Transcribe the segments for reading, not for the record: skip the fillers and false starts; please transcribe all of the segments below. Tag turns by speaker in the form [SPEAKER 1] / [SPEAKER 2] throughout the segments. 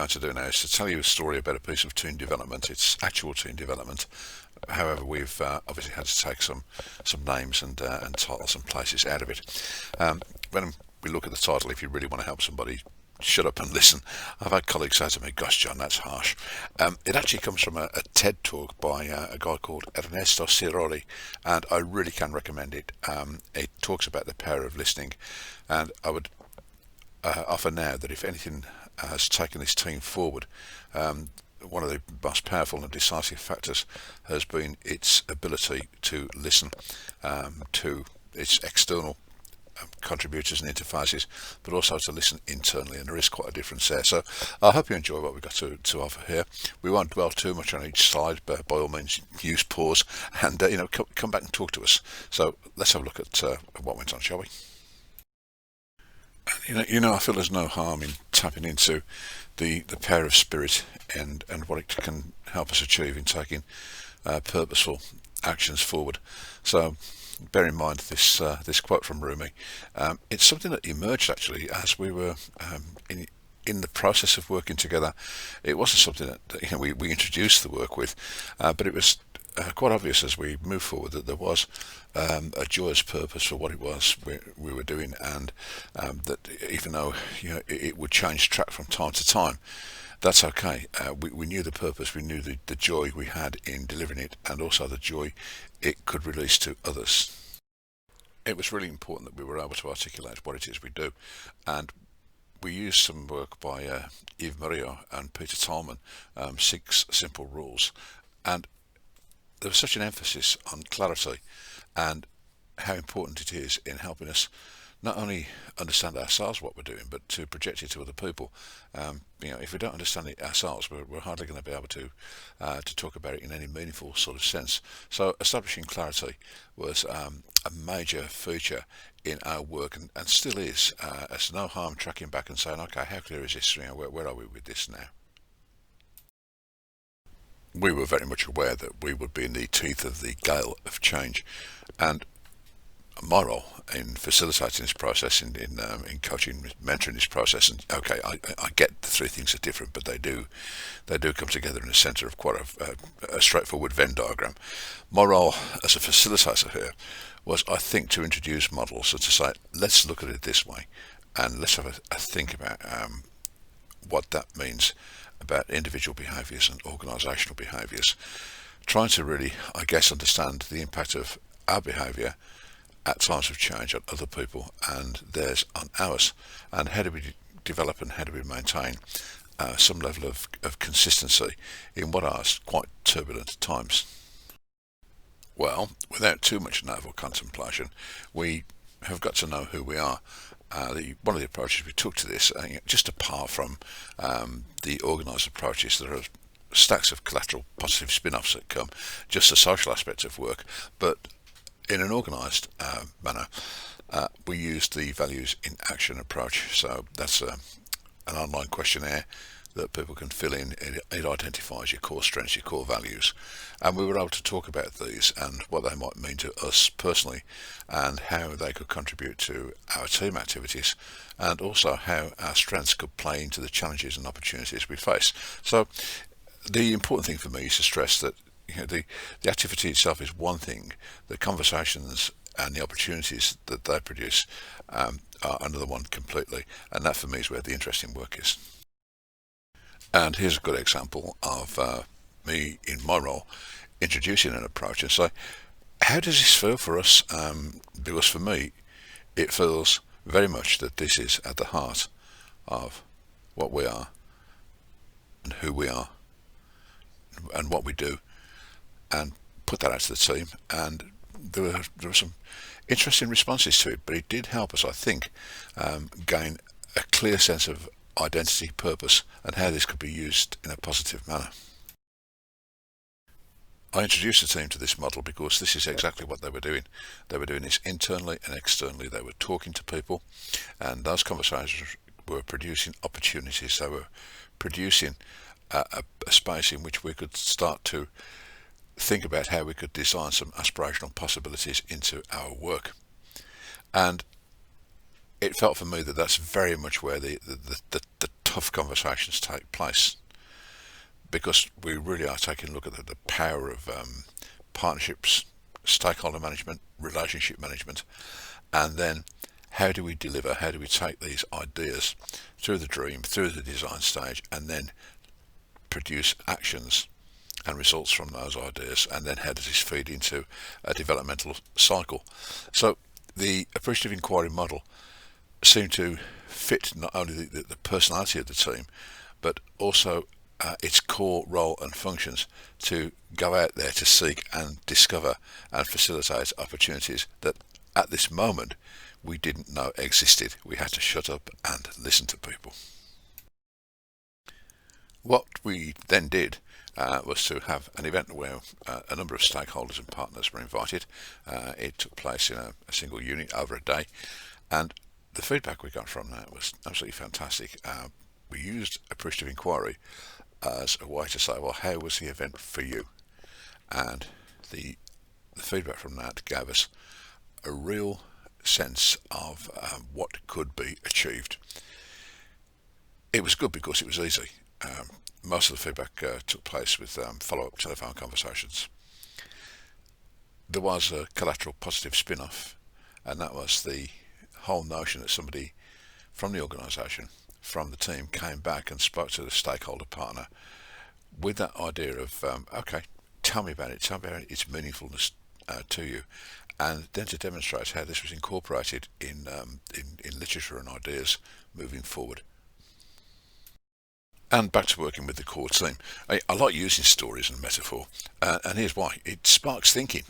[SPEAKER 1] going to do now is to tell you a story about a piece of team development. It's actual team development. However, we've obviously had to take some names and titles and places out of it. When we look at the title, if you really want to help somebody, shut up and listen. I've had colleagues say to me, "Gosh, John, that's harsh." It actually comes from a TED talk by a guy called Ernesto Sirori, and I really can recommend it. It talks about the power of listening, and I would offer now that if anything has taken this team forward, one of the most powerful and decisive factors has been its ability to listen to its external contributors and interfaces, but also to listen internally, and there is quite a difference there. So I hope you enjoy what we've got to offer here. We won't dwell too much on each slide, but by all means use pause and come back and talk to us. So let's have a look at what went on, shall we? I feel there's no harm in tapping into the power of spirit and what it can help us achieve in taking purposeful actions forward. So bear in mind this quote from Rumi. It's something that emerged actually as we were in the process of working together. It wasn't something that we introduced the work with, but it was quite obvious as we moved forward that there was a joyous purpose for what it was we were doing, and that even though it would change track from time to time, that's okay. We knew the purpose, we knew the joy we had in delivering it, and also the joy it could release to others. It was really important that we were able to articulate what it is we do, and we used some work by Yves Moriot and Peter Tolman, 6 Simple Rules, and there was such an emphasis on clarity and how important it is in helping us not only understand ourselves what we're doing, but to project it to other people. If we don't understand it ourselves, we're hardly going to be able to talk about it in any meaningful sort of sense. So establishing clarity was a major feature in our work, and still is. There's no harm tracking back and saying, okay, how clear is this? Where are we with this now? We were very much aware that we would be in the teeth of the gale of change, and my role in facilitating this process, in coaching, mentoring this process, and okay, I get the 3 things are different, but they do come together in the centre of quite a straightforward Venn diagram. My role as a facilitator here was, I think, to introduce models, so to say, let's look at it this way, and let's have a think about what that means about individual behaviours and organisational behaviours, trying to really, I guess, understand the impact of our behaviour at times of change on other people and theirs on ours, and how do we develop and how do we maintain some level of consistency in what are quite turbulent times. Well, without too much naval contemplation, we have got to know who we are. One of the approaches we took to this, just apart from the organised approaches, there are stacks of collateral positive spin-offs that come, just the social aspect of work, but in an organised manner, we used the values in action approach. So that's an online questionnaire that people can fill in. It identifies your core strengths, your core values, and we were able to talk about these and what they might mean to us personally, and how they could contribute to our team activities, and also how our strengths could play into the challenges and opportunities we face. So the important thing for me is to stress that the activity itself is one thing, the conversations and the opportunities that they produce are another one completely, and that for me is where the interesting work is. And here's a good example of me in my role introducing an approach and say, how does this feel for us? Because for me, it feels very much that this is at the heart of what we are and who we are and what we do, and put that out to the team. And there were some interesting responses to it, but it did help us, I think, gain a clear sense of identity, purpose, and how this could be used in a positive manner. I introduced the team to this model because this is exactly what they were doing. They were doing this internally and externally. They were talking to people, and those conversations were producing opportunities. They were producing a space in which we could start to think about how we could design some aspirational possibilities into our work. And it felt for me that that's very much where the tough conversations take place, because we really are taking a look at the power of partnerships, stakeholder management, relationship management, and then how do we deliver, how do we take these ideas through the dream, through the design stage, and then produce actions and results from those ideas, and then how does this feed into a developmental cycle. So the appreciative inquiry model seemed to fit not only the personality of the team, but also its core role and functions to go out there to seek and discover and facilitate opportunities that at this moment we didn't know existed. We had to shut up and listen to people. What we then did was to have an event where a number of stakeholders and partners were invited. It took place in a single unit over a day, and the feedback we got from that was absolutely fantastic. We used appreciative inquiry as a way to say, well, how was the event for you? And the feedback from that gave us a real sense of what could be achieved. It was good because it was easy. Most of the feedback took place with follow-up telephone conversations. There was a collateral positive spin-off, and that was the whole notion that somebody from the organisation, from the team, came back and spoke to the stakeholder partner with that idea of, okay, tell me about it, its meaningfulness to you, and then to demonstrate how this was incorporated in literature and ideas moving forward. And back to working with the core team. I like using stories and metaphor, and here's why. It sparks thinking.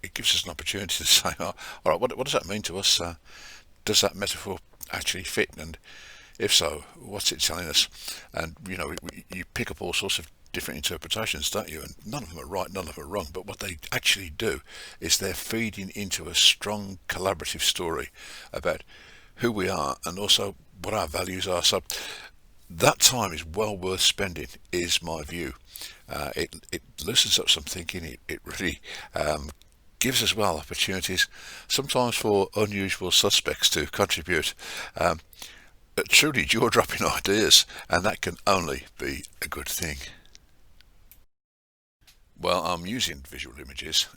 [SPEAKER 1] It gives us an opportunity to say, oh, all right, what does that mean to us? Does that metaphor actually fit? And if so, what's it telling us? And, you know, you pick up all sorts of different interpretations, don't you? And none of them are right, none of them are wrong. But what they actually do is they're feeding into a strong collaborative story about who we are and also what our values are. So that time is well worth spending, is my view. It loosens up some thinking. It really gives us well opportunities, sometimes for unusual suspects to contribute. Truly jaw-dropping ideas, and that can only be a good thing. Well, I'm using visual images,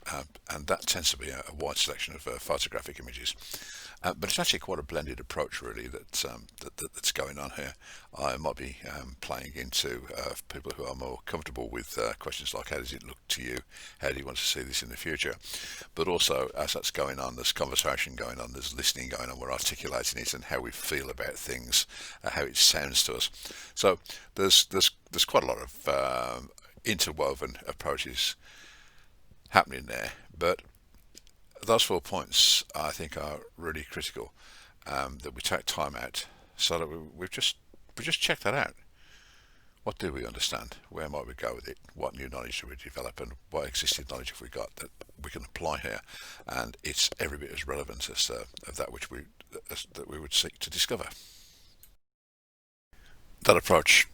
[SPEAKER 1] and that tends to be a wide selection of photographic images. But it's actually quite a blended approach, really, that's going on here. I might be playing into people who are more comfortable with questions like, how does it look to you? How do you want to see this in the future? But also, as that's going on, there's conversation going on, there's listening going on, we're articulating it and how we feel about things, how it sounds to us. So there's quite a lot of interwoven approaches happening there, but those 4 points I think are really critical, that we take time out so that we just check that out. What do we understand? Where might we go with it? What new knowledge do we develop, and what existing knowledge have we got that we can apply here? And it's every bit as relevant as that which that we would seek to discover. That approach,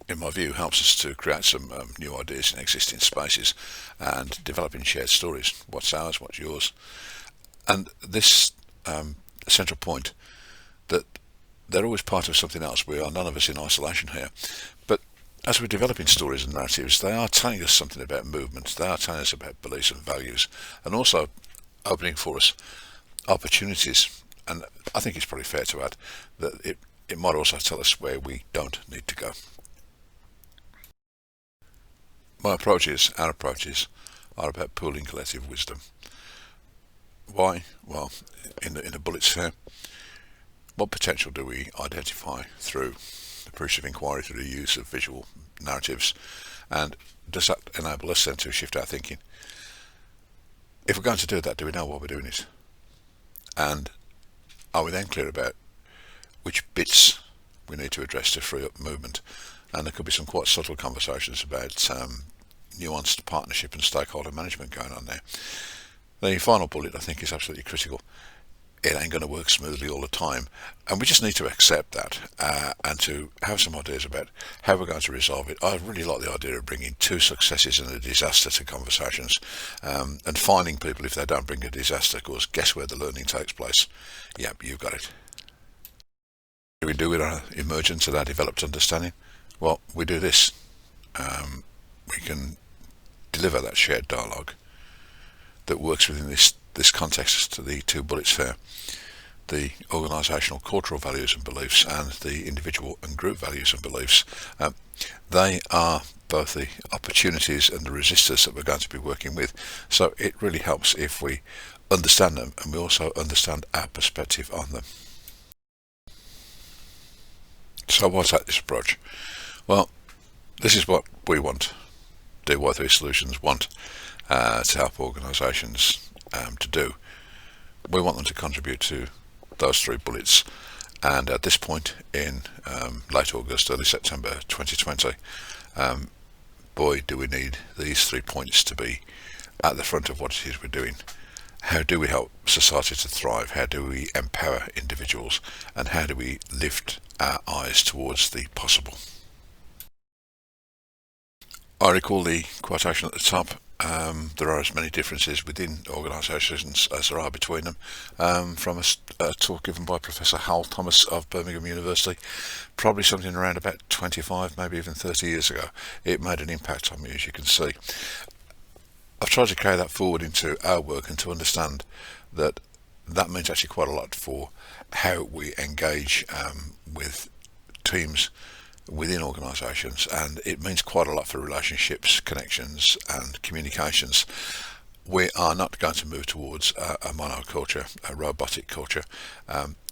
[SPEAKER 1] in my view, helps us to create some new ideas in existing spaces and developing shared stories. What's ours, what's yours? And this central point that they're always part of something else. We are none of us in isolation here. But as we're developing stories and narratives, they are telling us something about movement. They are telling us about beliefs and values, and also opening for us opportunities. And I think it's probably fair to add that it might also tell us where we don't need to go. Our approaches are about pooling collective wisdom. Why? Well, in the bullets here, what potential do we identify through appreciative inquiry, through the use of visual narratives, and does that enable us then to shift our thinking? If we're going to do that, do we know why we're doing it? And are we then clear about which bits we need to address to free up movement? And there could be some quite subtle conversations about nuanced partnership and stakeholder management going on there. The final bullet, I think, is absolutely critical. It ain't going to work smoothly all the time, and we just need to accept that and to have some ideas about how we're going to resolve it. I really like the idea of bringing 2 successes and a disaster to conversations, and finding people if they don't bring a disaster, because guess where the learning takes place? Yep, you've got it. do we do with our emergence and our developed understanding? Well, we do this. We can deliver that shared dialogue that works within this context to the two bullets there, the organisational cultural values and beliefs and the individual and group values and beliefs. They are both the opportunities and the resistors that we're going to be working with. So it really helps if we understand them and we also understand our perspective on them. So what's that, this approach? Well, this is what we want, DY3 Solutions want to help organisations to do. We want them to contribute to those three bullets, and at this point in late August, early September 2020, boy do we need these 3 points to be at the front of what it is we're doing. How do we help society to thrive? How do we empower individuals? And how do we lift our eyes towards the possible? I recall the quotation at the top. There are as many differences within organisations as there are between them, from a talk given by Professor Hal Thomas of Birmingham University, probably something around about 25, maybe even 30 years ago. It made an impact on me, as you can see. I've tried to carry that forward into our work and to understand that that means actually quite a lot for how we engage with teams within organisations, and it means quite a lot for relationships, connections and communications. We are not going to move towards a monoculture, a robotic culture.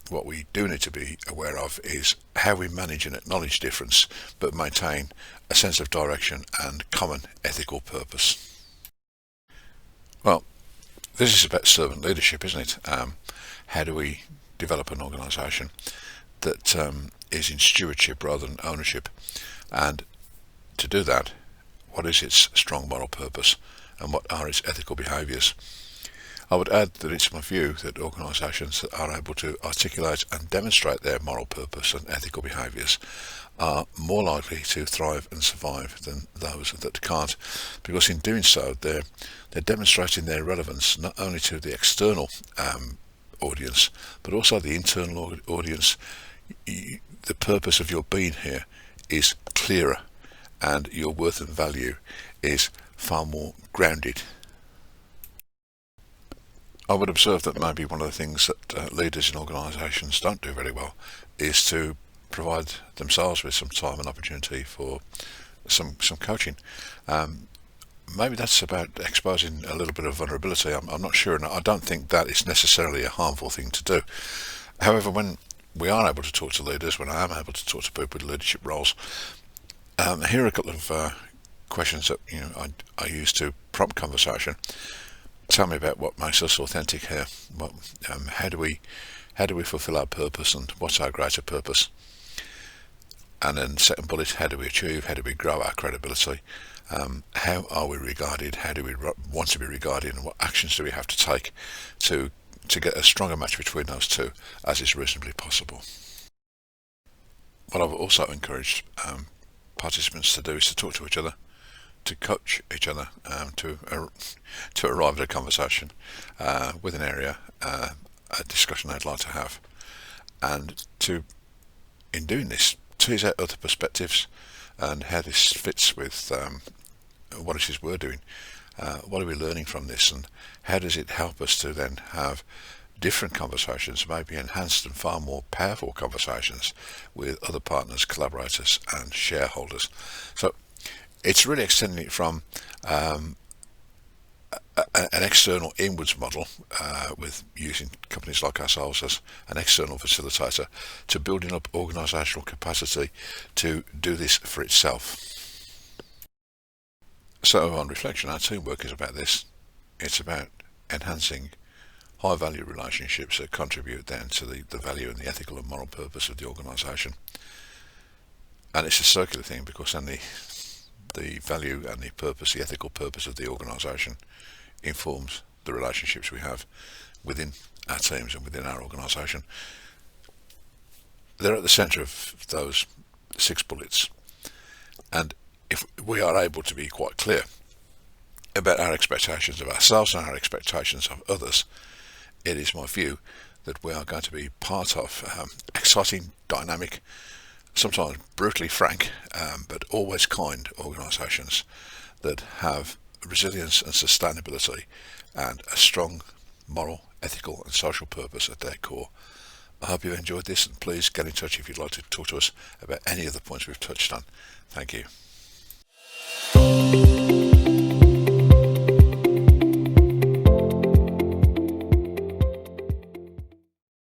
[SPEAKER 1] What we do need to be aware of is how we manage and acknowledge difference but maintain a sense of direction and common ethical purpose. Well, this is about servant leadership, isn't it? How do we develop an organisation that is in stewardship rather than ownership? And to do that, what is its strong moral purpose and what are its ethical behaviours? I would add that it's my view that organisations that are able to articulate and demonstrate their moral purpose and ethical behaviours are more likely to thrive and survive than those that can't, because in doing so they're demonstrating their relevance not only to the external audience but also the internal audience. The purpose of your being here is clearer and your worth and value is far more grounded. I would observe that maybe one of the things that leaders in organisations don't do very well is to provide themselves with some time and opportunity for some coaching. Maybe that's about exposing a little bit of vulnerability. I'm not sure, and I don't think that is necessarily a harmful thing to do. However, when we are able to talk to leaders, when I am able to talk to people with leadership roles, here are a couple of questions that I use to prompt conversation. Tell me about what makes us authentic here. How do we fulfil our purpose, and what's our greater purpose? And then second bullet, how do we achieve, how do we grow our credibility? How are we regarded? How do we want to be regarded? And what actions do we have to take to get a stronger match between those two as is reasonably possible? What I've also encouraged participants to do is to talk to each other, to coach each other, to arrive at a conversation with an area, a discussion they'd like to have, and to, in doing this, tease out other perspectives and how this fits with what it is we're doing. What are we learning from this, and how does it help us to then have different conversations, maybe enhanced and far more powerful conversations with other partners, collaborators and shareholders? So it's really extending it from an external inwards model, with using companies like ourselves as an external facilitator, to building up organisational capacity to do this for itself. So on reflection, our teamwork is about this. It's about enhancing high value relationships that contribute then to the value and the ethical and moral purpose of the organisation. And it's a circular thing, because then the value and the purpose, the ethical purpose of the organisation informs the relationships we have within our teams and within our organisation. They're at the centre of those 6 bullets, and if we are able to be quite clear about our expectations of ourselves and our expectations of others, it is my view that we are going to be part of exciting, dynamic, sometimes brutally frank, but always kind organisations that have resilience and sustainability and a strong moral, ethical and social purpose at their core. I hope you enjoyed this, and please get in touch if you'd like to talk to us about any of the points we've touched on. Thank you.